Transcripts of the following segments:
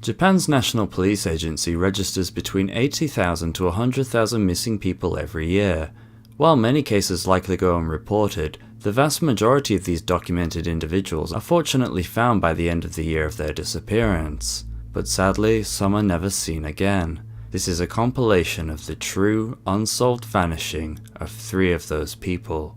Japan's National Police Agency registers between 80,000 to 100,000 missing people every year. While many cases likely go unreported, the vast majority of these documented individuals are fortunately found by the end of the year of their disappearance. But sadly, some are never seen again. This is a compilation of the true, unsolved vanishing of 3 of those people.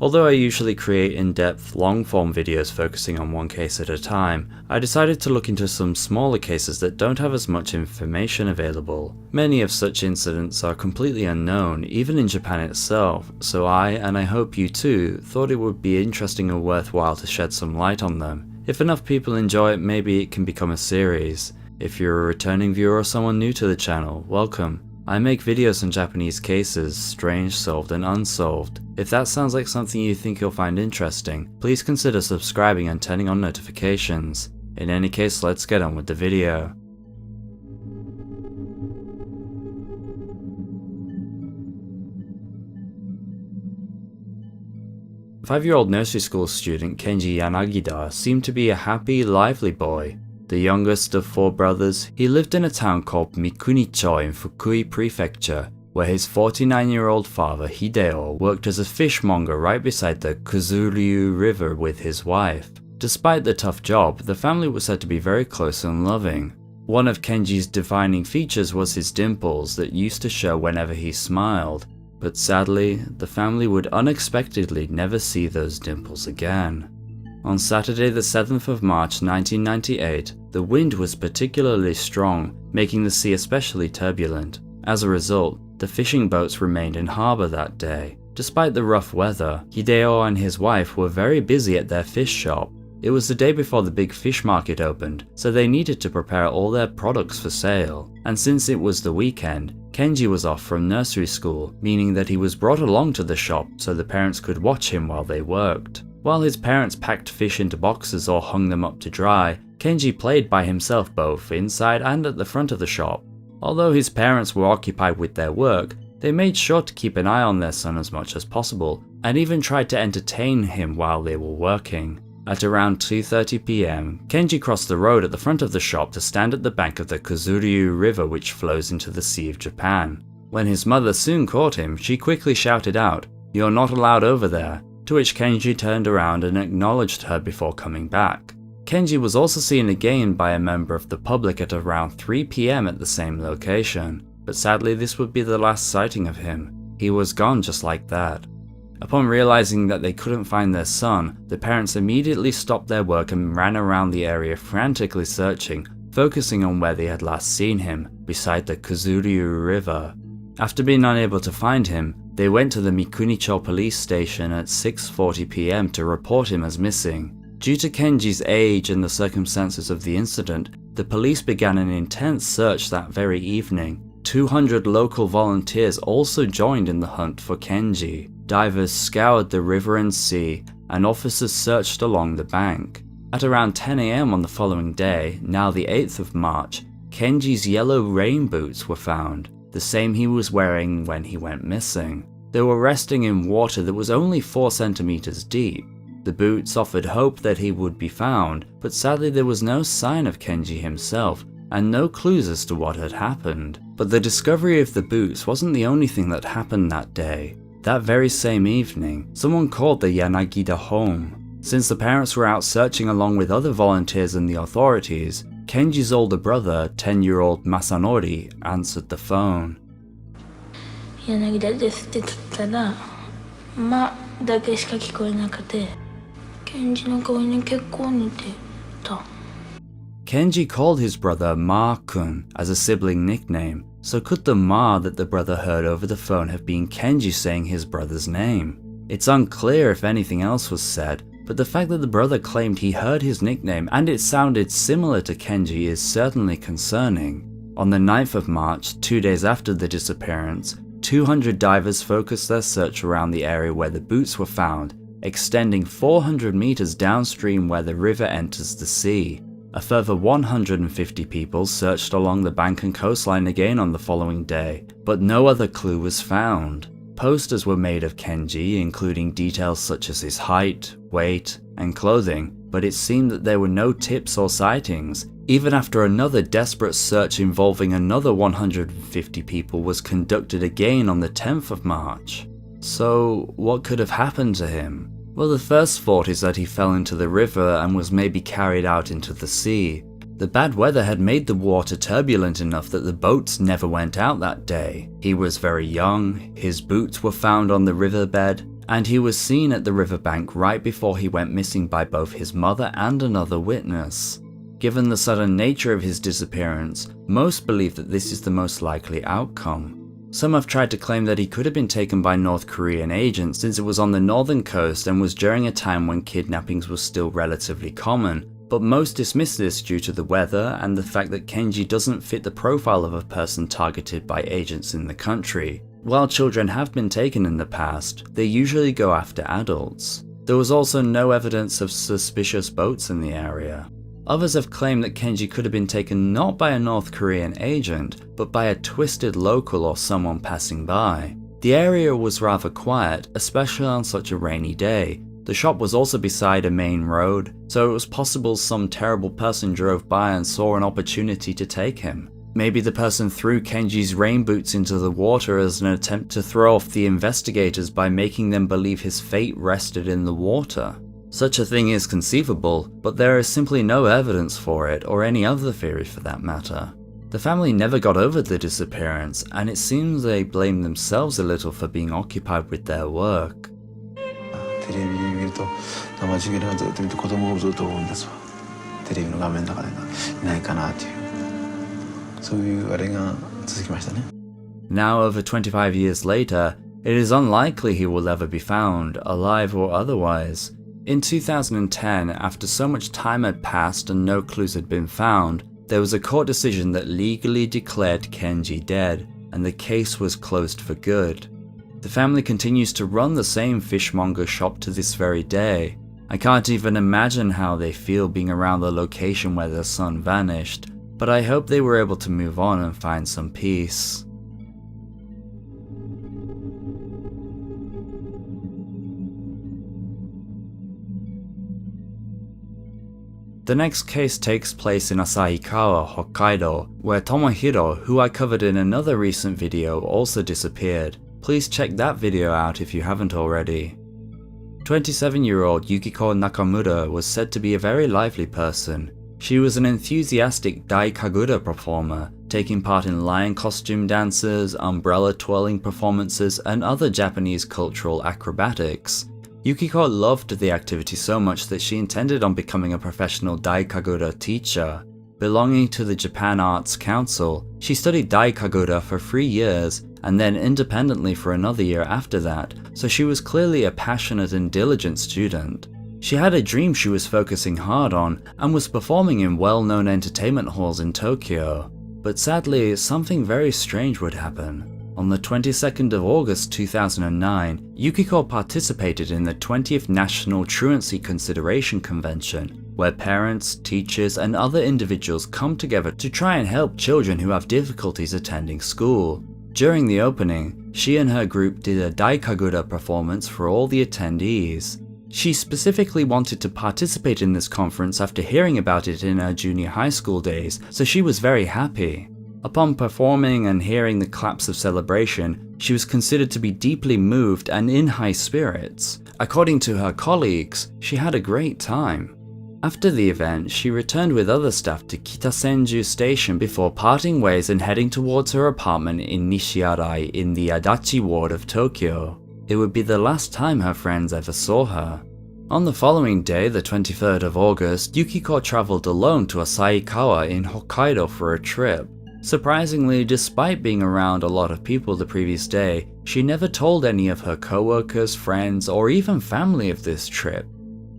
Although I usually create in-depth, long-form videos focusing on one case at a time, I decided to look into some smaller cases that don't have as much information available. Many of such incidents are completely unknown, even in Japan itself, so I, and I hope you too, thought it would be interesting and worthwhile to shed some light on them. If enough people enjoy it, maybe it can become a series. If you're a returning viewer or someone new to the channel, welcome. I make videos on Japanese cases, strange, solved and unsolved. If that sounds like something you think you'll find interesting, please consider subscribing and turning on notifications. In any case, let's get on with the video. Five-year-old nursery school student Kenji Yanagida seemed to be a happy, lively boy. The youngest of 4 brothers, he lived in a town called Mikunicho in Fukui Prefecture, where his 49-year-old father Hideo worked as a fishmonger right beside the Kuzuryu River with his wife. Despite the tough job, the family was said to be very close and loving. One of Kenji's defining features was his dimples that used to show whenever he smiled, but sadly, the family would unexpectedly never see those dimples again. On Saturday the 7th of March 1998, the wind was particularly strong, making the sea especially turbulent. As a result, the fishing boats remained in harbour that day. Despite the rough weather, Hideo and his wife were very busy at their fish shop. It was the day before the big fish market opened, so they needed to prepare all their products for sale. And since it was the weekend, Kenji was off from nursery school, meaning that he was brought along to the shop so the parents could watch him while they worked. While his parents packed fish into boxes or hung them up to dry, Kenji played by himself both inside and at the front of the shop. Although his parents were occupied with their work, they made sure to keep an eye on their son as much as possible, and even tried to entertain him while they were working. At around 2:30 PM, Kenji crossed the road at the front of the shop to stand at the bank of the Kuzuryu River, which flows into the Sea of Japan. When his mother soon caught him, she quickly shouted out, "You're not allowed over there," to which Kenji turned around and acknowledged her before coming back. Kenji was also seen again by a member of the public at around 3 PM at the same location, but sadly this would be the last sighting of him. He was gone just like that. Upon realizing that they couldn't find their son, the parents immediately stopped their work and ran around the area frantically searching, focusing on where they had last seen him, beside the Kuzuryu River. After being unable to find him, they went to the Mikunicho police station at 6:40 PM to report him as missing. Due to Kenji's age and the circumstances of the incident, the police began an intense search that very evening. 200 local volunteers also joined in the hunt for Kenji. Divers scoured the river and sea, and officers searched along the bank. At around 10 AM on the following day, now the 8th of March, Kenji's yellow rain boots were found, the same he was wearing when he went missing. They were resting in water that was only 4 centimeters deep. The boots offered hope that he would be found, but sadly there was no sign of Kenji himself, and no clues as to what had happened. But the discovery of the boots wasn't the only thing that happened that day. That very same evening, someone called the Yanagida home. Since the parents were out searching along with other volunteers and the authorities, Kenji's older brother, 10-year-old Masanori, answered the phone. 柳田ですって言ったら、まだけしか聞こえなくて、ケンジの顔に結構似てた。Kenji called his brother Ma-kun as a sibling nickname, so could the Ma that the brother heard over the phone have been Kenji saying his brother's name? It's unclear if anything else was said, but the fact that the brother claimed he heard his nickname and it sounded similar to Kenji is certainly concerning. On the 9th of March, 2 days after the disappearance, 200 divers focused their search around the area where the boots were found, extending 400 meters downstream where the river enters the sea. A further 150 people searched along the bank and coastline again on the following day, but no other clue was found. posters were made of Kenji, including details such as his height, weight, and clothing, but it seemed that there were no tips or sightings, even after another desperate search involving another 150 people was conducted again on the 10th of March. So, what could have happened to him? Well, the first thought is that he fell into the river and was maybe carried out into the sea. The bad weather had made the water turbulent enough that the boats never went out that day. He was very young, his boots were found on the riverbed, and he was seen at the riverbank right before he went missing by both his mother and another witness. Given the sudden nature of his disappearance, most believe that this is the most likely outcome. Some have tried to claim that he could have been taken by North Korean agents since it was on the northern coast and was during a time when kidnappings were still relatively common, but most dismiss this due to the weather and the fact that Kenji doesn't fit the profile of a person targeted by agents in the country. While children have been taken in the past, they usually go after adults. There was also no evidence of suspicious boats in the area. Others have claimed that Kenji could have been taken not by a North Korean agent, but by a twisted local or someone passing by. The area was rather quiet, especially on such a rainy day. The shop was also beside a main road, so it was possible some terrible person drove by and saw an opportunity to take him. Maybe the person threw Kenji's rain boots into the water as an attempt to throw off the investigators by making them believe his fate rested in the water. Such a thing is conceivable, but there is simply no evidence for it or any other theory for that matter. The family never got over the disappearance, and it seems they blame themselves a little for being occupied with their work. テレビ見ると生地毛がずっと見て子供をずっと追うんですわ。テレビの画面の中でいないかなっていう、そういうあれが続きましたね。Now, over 25 years later, it is unlikely he will ever be found, alive or otherwise. In 2010, after so much time had passed and no clues had been found, there was a court decision that legally declared Kenji dead, and the case was closed for good. The family continues to run the same fishmonger shop to this very day. I can't even imagine how they feel being around the location where their son vanished, but I hope they were able to move on and find some peace. The next case takes place in Asahikawa, Hokkaido, where Tomohiro, who I covered in another recent video, also disappeared. Please check that video out if you haven't already. 27-year-old Yukiko Nakamura was said to be a very lively person. She was an enthusiastic Dai Kagura performer, taking part in lion costume dances, umbrella twirling performances, and other Japanese cultural acrobatics. Yukiko loved the activity so much that she intended on becoming a professional Dai Kagura teacher. Belonging to the Japan Arts Council, she studied Dai Kagura for 3 years and then independently for another year after that, so she was clearly a passionate and diligent student. She had a dream she was focusing hard on and was performing in well-known entertainment halls in Tokyo. But sadly, something very strange would happen. On the 22nd of August 2009, Yukiko participated in the 20th National Truancy Consideration Convention, where parents, teachers, and other individuals come together to try and help children who have difficulties attending school. During the opening, she and her group did a Dai Kagura performance for all the attendees. She specifically wanted to participate in this conference after hearing about it in her junior high school days, so she was very happy. Upon performing and hearing the claps of celebration, she was considered to be deeply moved and in high spirits. According to her colleagues, she had a great time. After the event, she returned with other staff to Kitasenju Station before parting ways and heading towards her apartment in Nishiarai in the Adachi ward of Tokyo. It would be the last time her friends ever saw her. On the following day, the 23rd of August, Yukiko traveled alone to Asahikawa in Hokkaido for a trip. Surprisingly, despite being around a lot of people the previous day, she never told any of her co-workers, friends, or even family of this trip.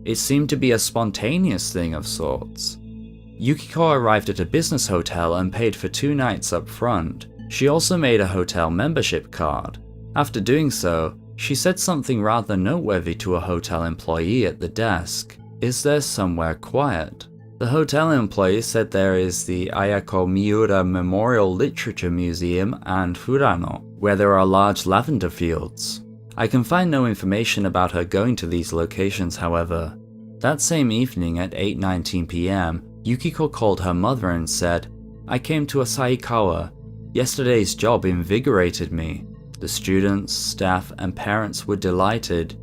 It seemed to be a spontaneous thing of sorts. Yukiko arrived at a business hotel and paid for 2 nights up front. She also made a hotel membership card. After doing so, she said something rather noteworthy to a hotel employee at the desk. "Is there somewhere quiet?" The hotel employees said there is the Ayako Miura Memorial Literature Museum and Furano, where there are large lavender fields. I can find no information about her going to these locations, however. That same evening at 8:19 p.m, Yukiko called her mother and said, "I came to Asahikawa. Yesterday's job invigorated me. The students, staff, and parents were delighted.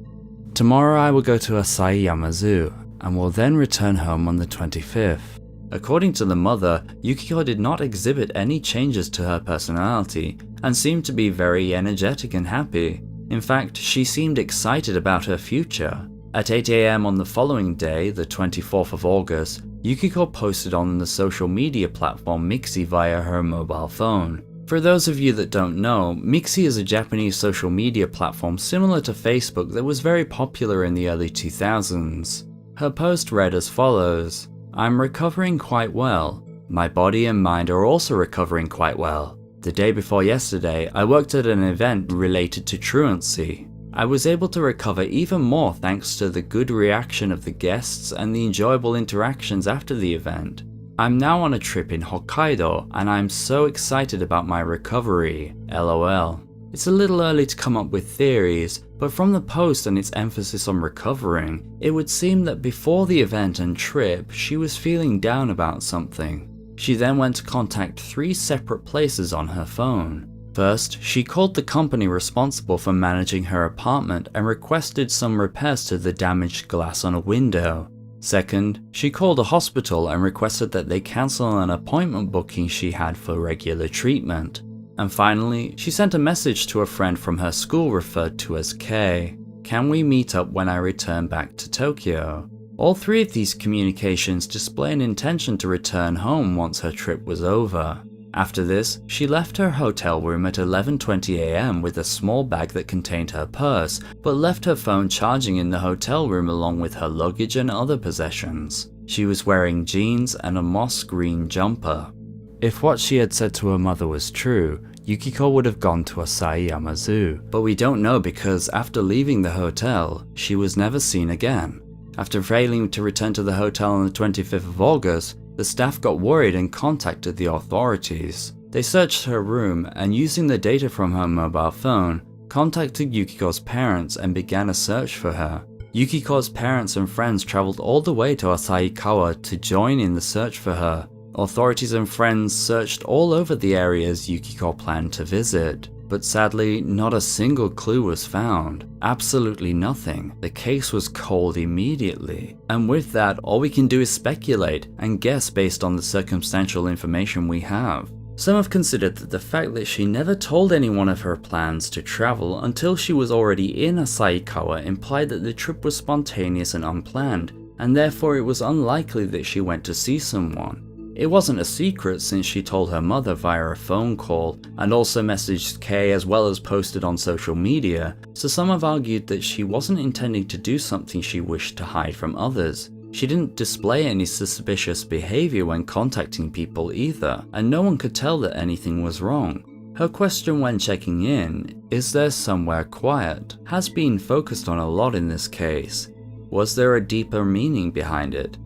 Tomorrow I will go to Asahiyama Zoo, and will then return home on the 25th. According to the mother, Yukiko did not exhibit any changes to her personality, and seemed to be very energetic and happy. In fact, she seemed excited about her future. At 8 a.m. on the following day, the 24th of August, Yukiko posted on the social media platform Mixi via her mobile phone. For those of you that don't know, Mixi is a Japanese social media platform similar to Facebook that was very popular in the early 2000s. Her post read as follows: "I'm recovering quite well. My body and mind are also recovering quite well. The day before yesterday, I worked at an event related to truancy. I was able to recover even more thanks to the good reaction of the guests and the enjoyable interactions after the event. I'm now on a trip in Hokkaido, and I'm so excited about my recovery, LOL. It's a little early to come up with theories, but from the post and its emphasis on recovering, it would seem that before the event and trip, she was feeling down about something. She then went to contact 3 separate places on her phone. First, she called the company responsible for managing her apartment and requested some repairs to the damaged glass on a window. Second, she called a hospital and requested that they cancel an appointment booking she had for regular treatment. And finally, she sent a message to a friend from her school referred to as K. "Can we meet up when I return back to Tokyo?" All 3 of these communications display an intention to return home once her trip was over. After this, she left her hotel room at 11:20 a.m. with a small bag that contained her purse, but left her phone charging in the hotel room along with her luggage and other possessions. She was wearing jeans and a moss green jumper. If what she had said to her mother was true, Yukiko would have gone to Asahiyama Zoo, but we don't know because after leaving the hotel, she was never seen again. After failing to return to the hotel on the 25th of August, the staff got worried and contacted the authorities. They searched her room and, using the data from her mobile phone, contacted Yukiko's parents and began a search for her. Yukiko's parents and friends traveled all the way to Asahikawa to join in the search for her. Authorities and friends searched all over the areas Yukiko planned to visit, but sadly, not a single clue was found. Absolutely nothing. The case was cold immediately. And with that, all we can do is speculate and guess based on the circumstantial information we have. Some have considered that the fact that she never told anyone of her plans to travel until she was already in Asahikawa implied that the trip was spontaneous and unplanned, and therefore it was unlikely that she went to see someone. It wasn't a secret since she told her mother via a phone call and also messaged Kay as well as posted on social media, so some have argued that she wasn't intending to do something she wished to hide from others. She didn't display any suspicious behavior when contacting people either, and no one could tell that anything was wrong. Her question when checking in, "Is there somewhere quiet?" has been focused on a lot in this case. Was there a deeper meaning behind it?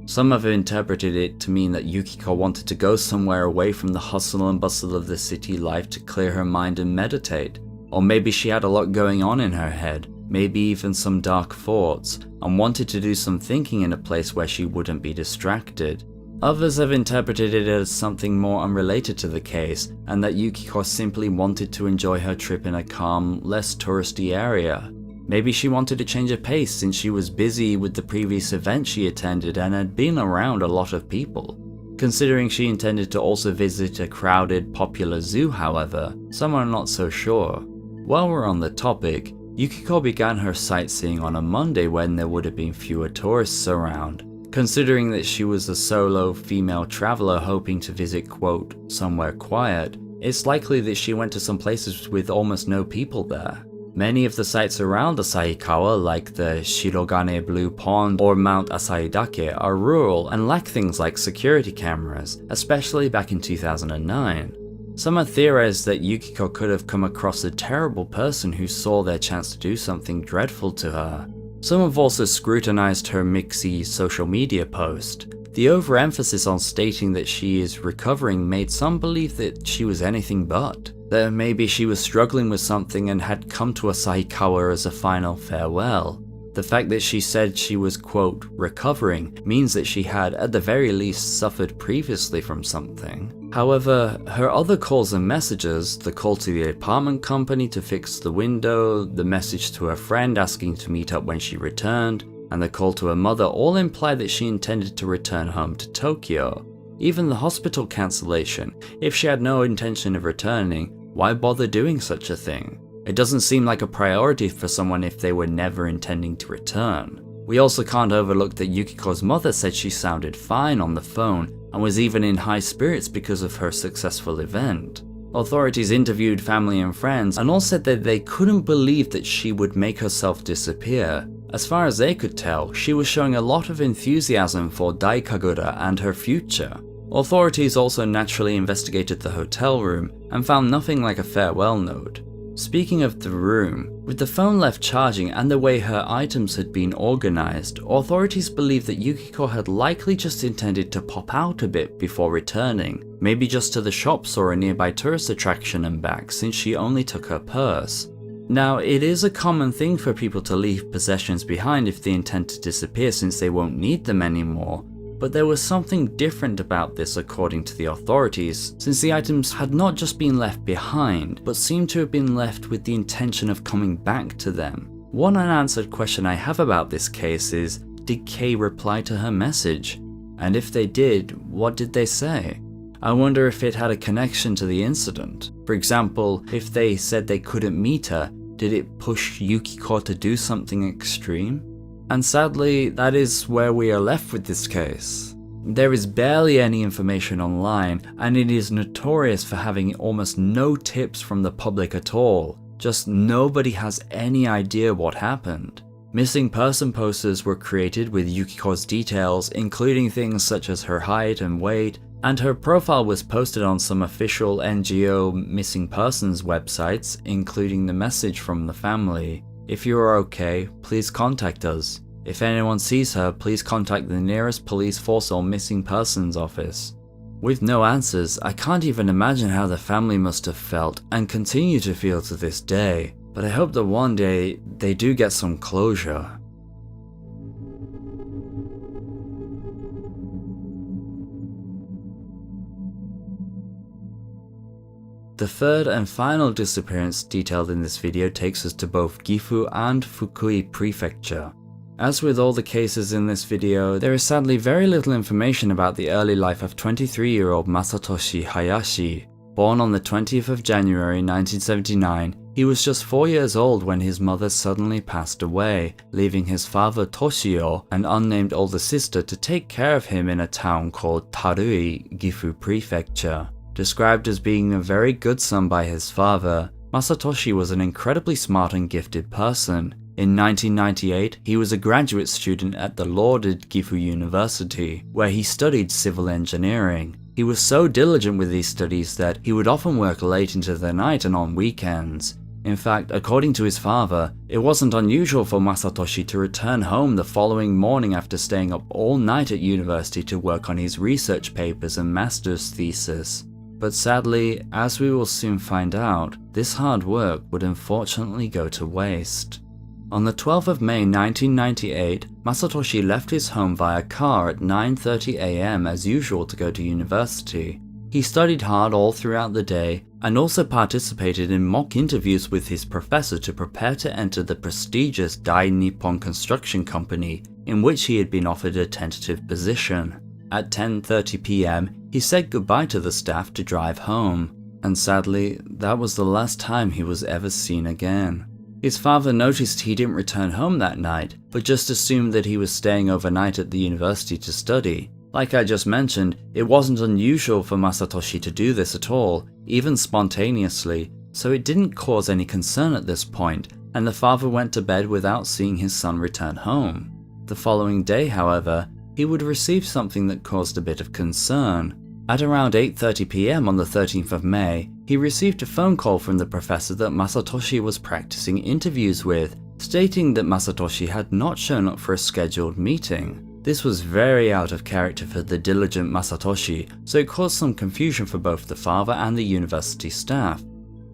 Some have interpreted it to mean that Yukiko wanted to go somewhere away from the hustle and bustle of the city life to clear her mind and meditate. Or maybe she had a lot going on in her head, maybe even some dark thoughts, and wanted to do some thinking in a place where she wouldn't be distracted. Others have interpreted it as something more unrelated to the case, and that Yukiko simply wanted to enjoy her trip in a calm, less touristy area. Maybe she wanted to change her pace since she was busy with the previous event she attended and had been around a lot of people. Considering she intended to also visit a crowded, popular zoo, however, some are not so sure. While we're on the topic, Yukiko began her sightseeing on a Monday when there would have been fewer tourists around. Considering that she was a solo female traveler hoping to visit, quote, somewhere quiet, it's likely that she went to some places with almost no people there. Many of the sites around Asahikawa, like the Shirogane Blue Pond or Mount Asaidake, are rural and lack things like security cameras, especially back in 2009. Some have theorized that Yukiko could have come across a terrible person who saw their chance to do something dreadful to her. Some have also scrutinized her Mixi social media post. The overemphasis on stating that she is recovering made some believe that she was anything but. That maybe she was struggling with something and had come to Asahikawa as a final farewell. The fact that she said she was, quote, recovering means that she had, at the very least, suffered previously from something. However, her other calls and messages, the call to the apartment company to fix the window, the message to her friend asking to meet up when she returned, and the call to her mother all imply that she intended to return home to Tokyo. Even the hospital cancellation, if she had no intention of returning, why bother doing such a thing? It doesn't seem like a priority for someone if they were never intending to return. We also can't overlook that Yukiko's mother said she sounded fine on the phone and was even in high spirits because of her successful event. Authorities interviewed family and friends and all said that they couldn't believe that she would make herself disappear. As far as they could tell, she was showing a lot of enthusiasm for Daikagura and her future. Authorities also naturally investigated the hotel room and found nothing like a farewell note. Speaking of the room, with the phone left charging and the way her items had been organized, authorities believe that Yukiko had likely just intended to pop out a bit before returning, maybe just to the shops or a nearby tourist attraction and back since she only took her purse. Now, it is a common thing for people to leave possessions behind if they intend to disappear since they won't need them anymore. But there was something different about this according to the authorities, since the items had not just been left behind, but seemed to have been left with the intention of coming back to them. One unanswered question I have about this case is, did Kay reply to her message? And if they did, what did they say? I wonder if it had a connection to the incident. For example, if they said they couldn't meet her, did it push Yukiko to do something extreme? And sadly, that is where we are left with this case. There is barely any information online, and it is notorious for having almost no tips from the public at all. Just nobody has any idea what happened. Missing person posters were created with Yukiko's details, including things such as her height and weight, and her profile was posted on some official NGO missing persons websites, including the message from the family. If you are okay, please contact us. If anyone sees her, please contact the nearest police force or missing persons office. With no answers, I can't even imagine how the family must have felt and continue to feel to this day, but I hope that one day they do get some closure. The third and final disappearance detailed in this video takes us to both Gifu and Fukui Prefecture. As with all the cases in this video, there is sadly very little information about the early life of 23-year-old Masatoshi Hayashi. Born on the 20th of January 1979, he was just 4 years old when his mother suddenly passed away, leaving his father Toshio, an unnamed older sister, to take care of him in a town called Tarui, Gifu Prefecture. Described as being a very good son by his father, Masatoshi was an incredibly smart and gifted person. In 1998, he was a graduate student at the lauded Gifu University, where he studied civil engineering. He was so diligent with these studies that he would often work late into the night and on weekends. In fact, according to his father, it wasn't unusual for Masatoshi to return home the following morning after staying up all night at university to work on his research papers and master's thesis. But sadly, as we will soon find out, this hard work would unfortunately go to waste. On the 12th of May 1998, Masatoshi left his home via car at 9:30 AM as usual to go to university. He studied hard all throughout the day and also participated in mock interviews with his professor to prepare to enter the prestigious Dai Nippon Construction Company, in which he had been offered a tentative position. At 10:30 PM, he said goodbye to the staff to drive home, and sadly, that was the last time he was ever seen again. His father noticed he didn't return home that night, but just assumed that he was staying overnight at the university to study. Like I just mentioned, it wasn't unusual for Masatoshi to do this at all, even spontaneously, so it didn't cause any concern at this point, and the father went to bed without seeing his son return home. The following day, however, he would receive something that caused a bit of concern. At around 8:30 PM on the 13th of May, he received a phone call from the professor that Masatoshi was practicing interviews with, stating that Masatoshi had not shown up for a scheduled meeting. This was very out of character for the diligent Masatoshi, so it caused some confusion for both the father and the university staff.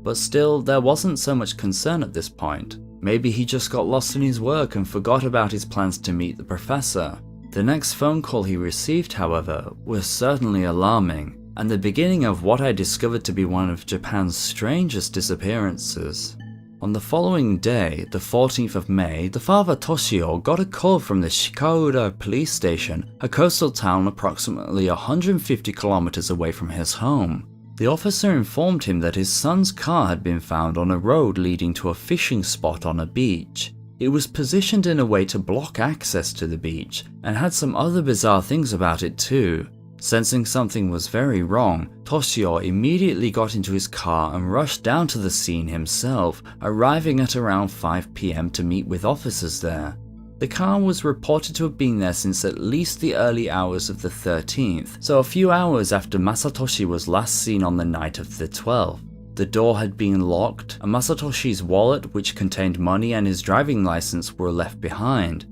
But still, there wasn't so much concern at this point. Maybe he just got lost in his work and forgot about his plans to meet the professor. The next phone call he received, however, was certainly alarming, and the beginning of what I discovered to be one of Japan's strangest disappearances. On the following day, the 14th of May, the father Toshio got a call from the Shikaura police station, a coastal town approximately 150 kilometers away from his home. The officer informed him that his son's car had been found on a road leading to a fishing spot on a beach. It was positioned in a way to block access to the beach, and had some other bizarre things about it too. Sensing something was very wrong, Toshio immediately got into his car and rushed down to the scene himself, arriving at around 5 PM to meet with officers there. The car was reported to have been there since at least the early hours of the 13th, so a few hours after Masatoshi was last seen on the night of the 12th. The door had been locked, and Masatoshi's wallet, which contained money and his driving license, were left behind.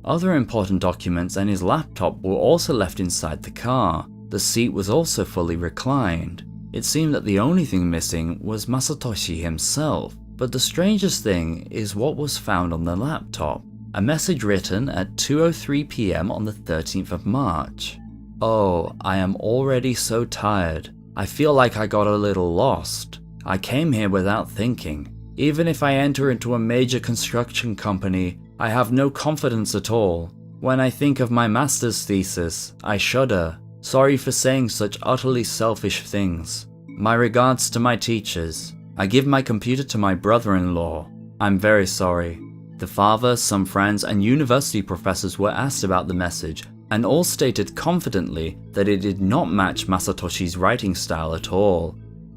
Other important documents and his laptop were also left inside the car. The seat was also fully reclined. It seemed that the only thing missing was Masatoshi himself. But the strangest thing is what was found on the laptop. A message written at 2:03 PM on the 13th of March. "Oh, I am already so tired. I feel like I got a little lost. I came here without thinking. Even if I enter into a major construction company, I have no confidence at all. When I think of my master's thesis, I shudder. Sorry for saying such utterly selfish things. My regards to my teachers. I give my computer to my brother-in-law. I'm very sorry." The father, some friends, and university professors were asked about the message, and all stated confidently that it did not match Masatoshi's writing style at all.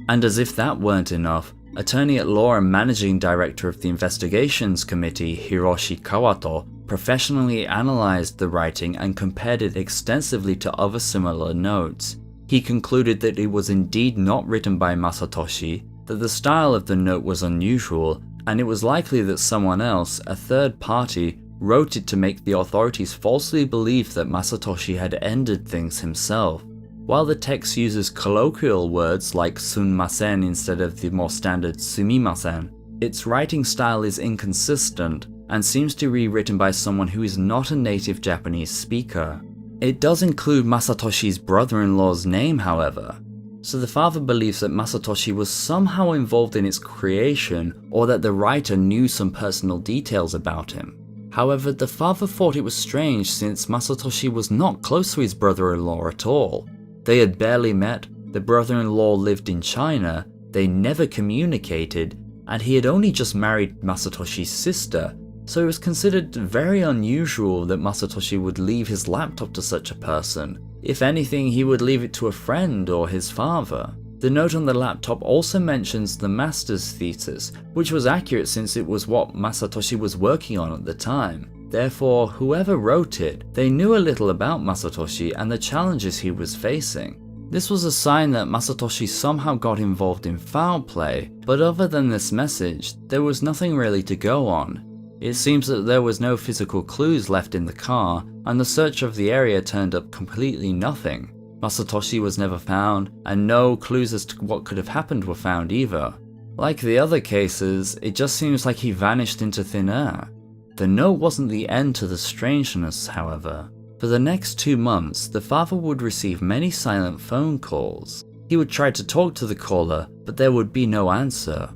And as if that weren't enough, Attorney at Law and Managing Director of the Investigations Committee, Hiroshi Kawato, professionally analyzed the writing and compared it extensively to other similar notes. He concluded that it was indeed not written by Masatoshi, that the style of the note was unusual, and it was likely that someone else, a third party, wrote it to make the authorities falsely believe that Masatoshi had ended things himself. While the text uses colloquial words like sunmasen instead of the more standard sumimasen, its writing style is inconsistent and seems to be written by someone who is not a native Japanese speaker. It does include Masatoshi's brother-in-law's name, however, so the father believes that Masatoshi was somehow involved in its creation or that the writer knew some personal details about him. However, the father thought it was strange since Masatoshi was not close to his brother-in-law at all. They had barely met, the brother-in-law lived in China, they never communicated, and he had only just married Masatoshi's sister, so it was considered very unusual that Masatoshi would leave his laptop to such a person. If anything, he would leave it to a friend or his father. The note on the laptop also mentions the master's thesis, which was accurate since it was what Masatoshi was working on at the time. Therefore, whoever wrote it, they knew a little about Masatoshi and the challenges he was facing. This was a sign that Masatoshi somehow got involved in foul play, but other than this message, there was nothing really to go on. It seems that there was no physical clues left in the car, and the search of the area turned up completely nothing. Masatoshi was never found, and no clues as to what could have happened were found either. Like the other cases, it just seems like he vanished into thin air. The note wasn't the end to the strangeness, however. For the next 2 months, the father would receive many silent phone calls. He would try to talk to the caller, but there would be no answer.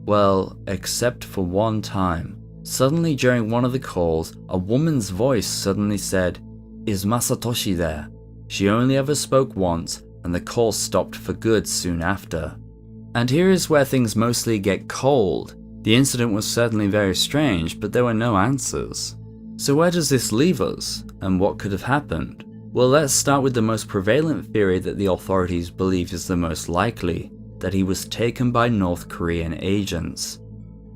Well, except for one time. Suddenly during one of the calls, a woman's voice suddenly said, "Is Masatoshi there?" She only ever spoke once, and the call stopped for good soon after. And here is where things mostly get cold. The incident was certainly very strange, but there were no answers. So where does this leave us, and what could have happened? Well, let's start with the most prevalent theory that the authorities believe is the most likely, that he was taken by North Korean agents.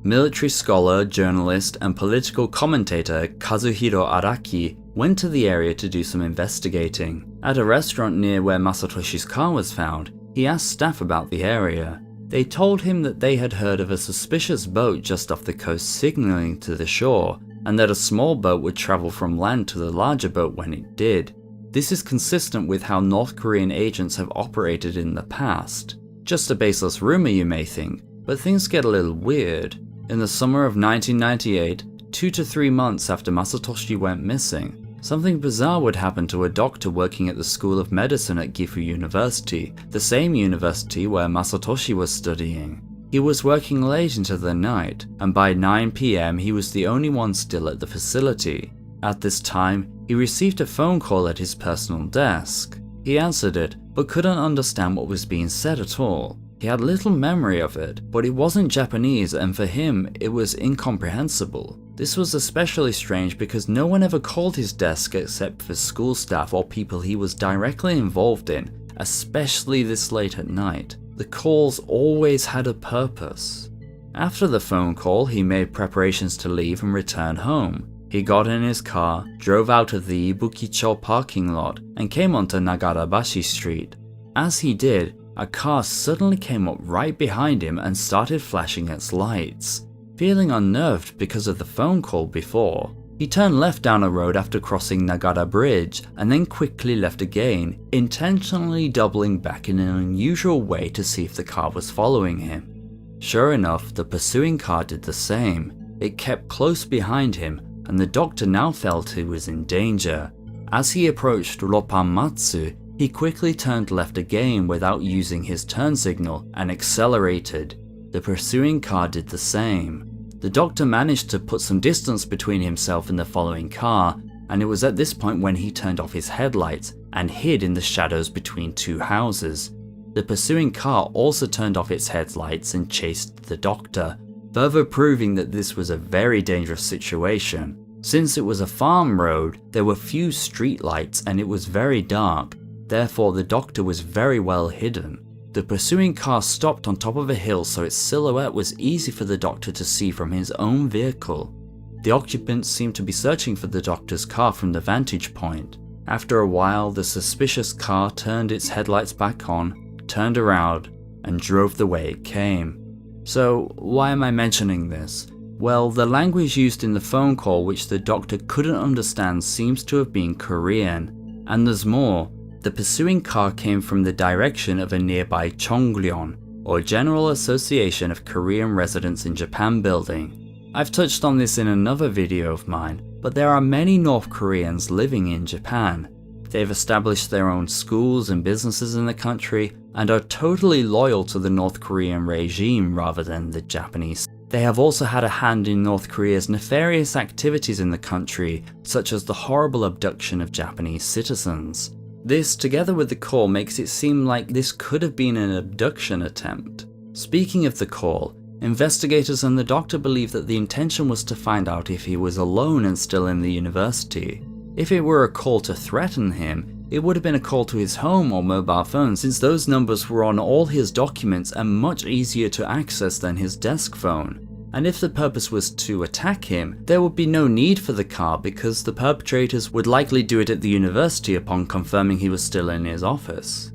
Military scholar, journalist, and political commentator Kazuhiro Araki went to the area to do some investigating. At a restaurant near where Masatoshi's car was found, he asked staff about the area. They told him that they had heard of a suspicious boat just off the coast signaling to the shore, and that a small boat would travel from land to the larger boat when it did. This is consistent with how North Korean agents have operated in the past. Just a baseless rumor, you may think, but things get a little weird. In the summer of 1998, 2 to 3 months after Masatoshi went missing, something bizarre would happen to a doctor working at the School of Medicine at Gifu University, the same university where Masatoshi was studying. He was working late into the night, and by 9 PM he was the only one still at the facility. At this time, he received a phone call at his personal desk. He answered it, but couldn't understand what was being said at all. He had little memory of it, but it wasn't Japanese, and for him, it was incomprehensible. This was especially strange because no one ever called his desk except for school staff or people he was directly involved in, especially this late at night. The calls always had a purpose. After the phone call, he made preparations to leave and return home. He got in his car, drove out of the Ibukicho parking lot, and came onto Nagarabashi Street. As he did, a car suddenly came up right behind him and started flashing its lights. Feeling unnerved because of the phone call before, he turned left down a road after crossing Nagara Bridge and then quickly left again, intentionally doubling back in an unusual way to see if the car was following him. Sure enough, the pursuing car did the same. It kept close behind him, and the doctor now felt he was in danger. As he approached Ropponmatsu, he quickly turned left again without using his turn signal and accelerated. The pursuing car did the same. The doctor managed to put some distance between himself and the following car, and it was at this point when he turned off his headlights and hid in the shadows between 2 houses. The pursuing car also turned off its headlights and chased the doctor, further proving that this was a very dangerous situation. Since it was a farm road, there were few street lights and it was very dark. Therefore, the doctor was very well hidden. The pursuing car stopped on top of a hill, so its silhouette was easy for the doctor to see from his own vehicle. The occupants seemed to be searching for the doctor's car from the vantage point. After a while, the suspicious car turned its headlights back on, turned around, and drove the way it came. So, why am I mentioning this? Well, the language used in the phone call which the doctor couldn't understand seems to have been Korean. And there's more. The pursuing car came from the direction of a nearby Chonglyon, or General Association of Korean Residents in Japan building. I've touched on this in another video of mine, but there are many North Koreans living in Japan. They've established their own schools and businesses in the country, and are totally loyal to the North Korean regime rather than the Japanese. They have also had a hand in North Korea's nefarious activities in the country, such as the horrible abduction of Japanese citizens. This, together with the call, makes it seem like this could have been an abduction attempt. Speaking of the call, investigators and the doctor believe that the intention was to find out if he was alone and still in the university. If it were a call to threaten him, it would have been a call to his home or mobile phone, since those numbers were on all his documents and much easier to access than his desk phone. And if the purpose was to attack him, there would be no need for the car because the perpetrators would likely do it at the university upon confirming he was still in his office.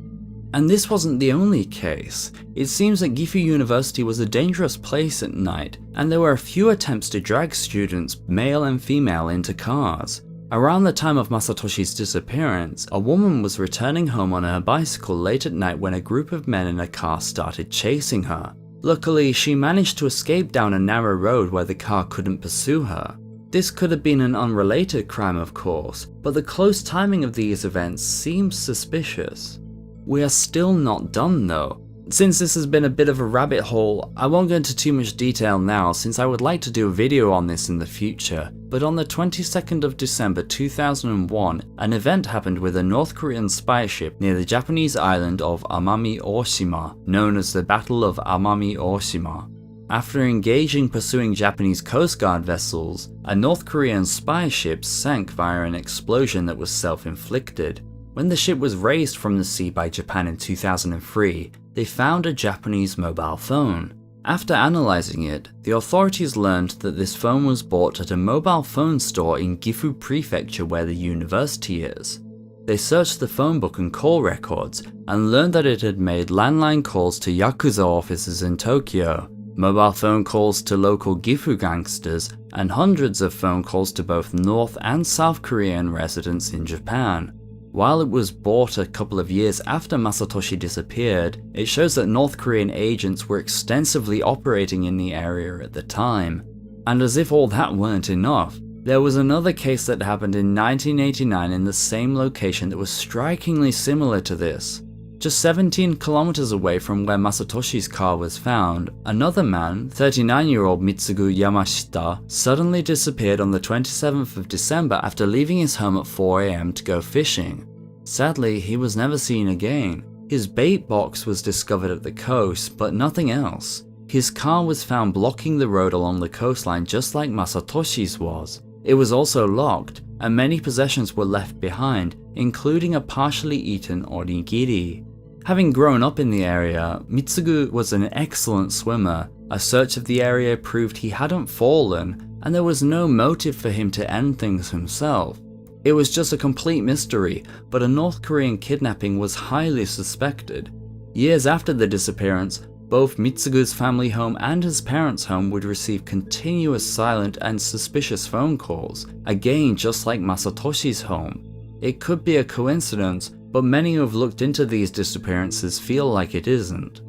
And this wasn't the only case. It seems that Gifu University was a dangerous place at night, and there were a few attempts to drag students, male and female, into cars. Around the time of Masatoshi's disappearance, a woman was returning home on her bicycle late at night when a group of men in a car started chasing her. Luckily, she managed to escape down a narrow road where the car couldn't pursue her. This could have been an unrelated crime, of course, but the close timing of these events seems suspicious. We are still not done though. Since this has been a bit of a rabbit hole, I won't go into too much detail now since I would like to do a video on this in the future, but on the 22nd of December 2001, an event happened with a North Korean spy ship near the Japanese island of Amami Oshima, known as the Battle of Amami Oshima. After engaging pursuing Japanese Coast Guard vessels, a North Korean spy ship sank via an explosion that was self-inflicted. When the ship was raised from the sea by Japan in 2003, they found a Japanese mobile phone. After analyzing it, the authorities learned that this phone was bought at a mobile phone store in Gifu Prefecture where the university is. They searched the phone book and call records and learned that it had made landline calls to Yakuza offices in Tokyo. mobile phone calls to local Gifu gangsters, and hundreds of phone calls to both North and South Korean residents in Japan. While it was bought a couple of years after Masatoshi disappeared, it shows that North Korean agents were extensively operating in the area at the time. And as if all that weren't enough, there was another case that happened in 1989 in the same location that was strikingly similar to this. Just 17 kilometers away from where Masatoshi's car was found, another man, 39-year-old Mitsugu Yamashita, suddenly disappeared on the 27th of December after leaving his home at 4 AM to go fishing. Sadly, he was never seen again. His bait box was discovered at the coast, but nothing else. His car was found blocking the road along the coastline just like Masatoshi's was. It was also locked, and many possessions were left behind, including a partially eaten onigiri. Having grown up in the area, Mitsugu was an excellent swimmer. A search of the area proved he hadn't fallen, and there was no motive for him to end things himself. It was just a complete mystery, but a North Korean kidnapping was highly suspected. Years after the disappearance, both Mitsugu's family home and his parents' home would receive continuous silent and suspicious phone calls, again just like Masatoshi's home. It could be a coincidence, but many who have looked into these disappearances feel like it isn't.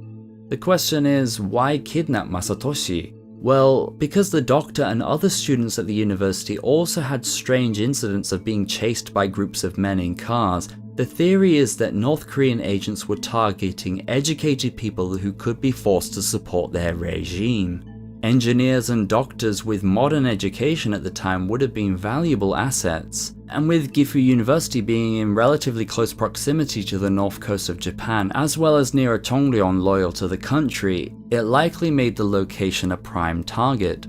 The question is, why kidnap Masatoshi? Well, because the doctor and other students at the university also had strange incidents of being chased by groups of men in cars, the theory is that North Korean agents were targeting educated people who could be forced to support their regime. Engineers and doctors with modern education at the time would have been valuable assets, and with Gifu University being in relatively close proximity to the north coast of Japan as well as near a Tongryon loyal to the country, it likely made the location a prime target.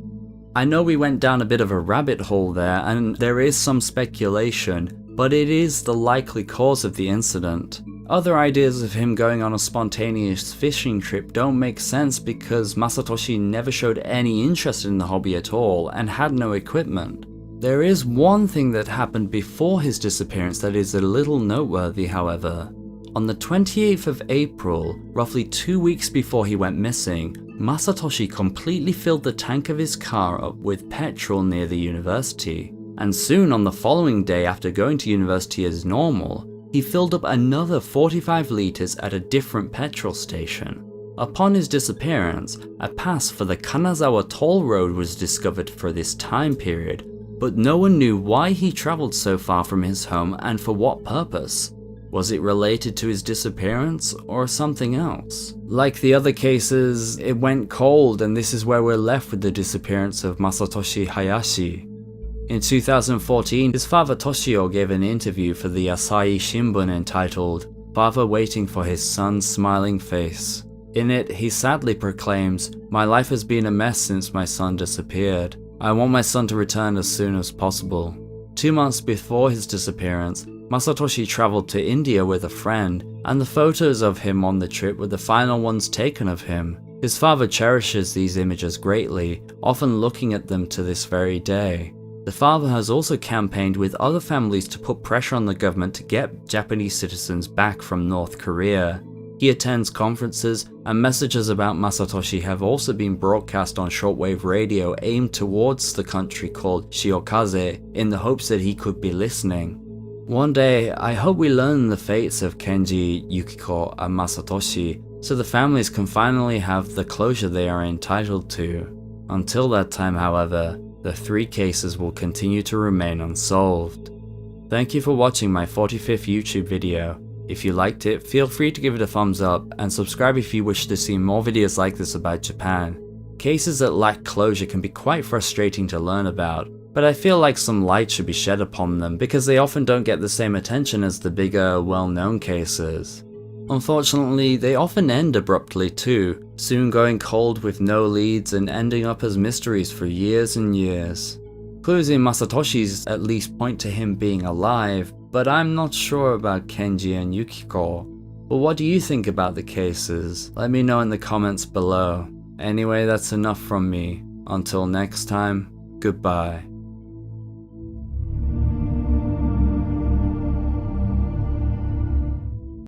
I know we went down a bit of a rabbit hole there, and there is some speculation, but it is the likely cause of the incident. Other ideas of him going on a spontaneous fishing trip don't make sense because Masatoshi never showed any interest in the hobby at all and had no equipment. There is one thing that happened before his disappearance that is a little noteworthy, however. On the 28th of April, roughly 2 weeks before he went missing, Masatoshi completely filled the tank of his car up with petrol near the university. And soon on the following day after going to university as normal, he filled up another 45 litres at a different petrol station. Upon his disappearance, a pass for the Kanazawa toll road was discovered for this time period, but no one knew why he travelled so far from his home and for what purpose. Was it related to his disappearance or something else? Like the other cases, it went cold, and this is where we're left with the disappearance of Masatoshi Hayashi. In 2014, his father Toshio gave an interview for the Asahi Shimbun entitled, "Father Waiting for His Son's Smiling Face." In it, he sadly proclaims, "My life has been a mess since my son disappeared. I want my son to return as soon as possible." 2 months before his disappearance, Masatoshi traveled to India with a friend, and the photos of him on the trip were the final ones taken of him. His father cherishes these images greatly, often looking at them to this very day. The father has also campaigned with other families to put pressure on the government to get Japanese citizens back from North Korea. He attends conferences, and messages about Masatoshi have also been broadcast on shortwave radio aimed towards the country called Shiokaze in the hopes that he could be listening. One day, I hope we learn the fates of Kenji, Yukiko, and Masatoshi, so the families can finally have the closure they are entitled to. Until that time, however, the 3 cases will continue to remain unsolved. Thank you for watching my 45th YouTube video. If you liked it, feel free to give it a thumbs up and subscribe if you wish to see more videos like this about Japan. Cases that lack closure can be quite frustrating to learn about, but I feel like some light should be shed upon them because they often don't get the same attention as the bigger, well-known cases. Unfortunately, they often end abruptly too, soon going cold with no leads and ending up as mysteries for years and years. Clues in Masatoshi's at least point to him being alive, but I'm not sure about Kenji and Yukiko. But what do you think about the cases? Let me know in the comments below. Anyway, that's enough from me. Until next time, goodbye.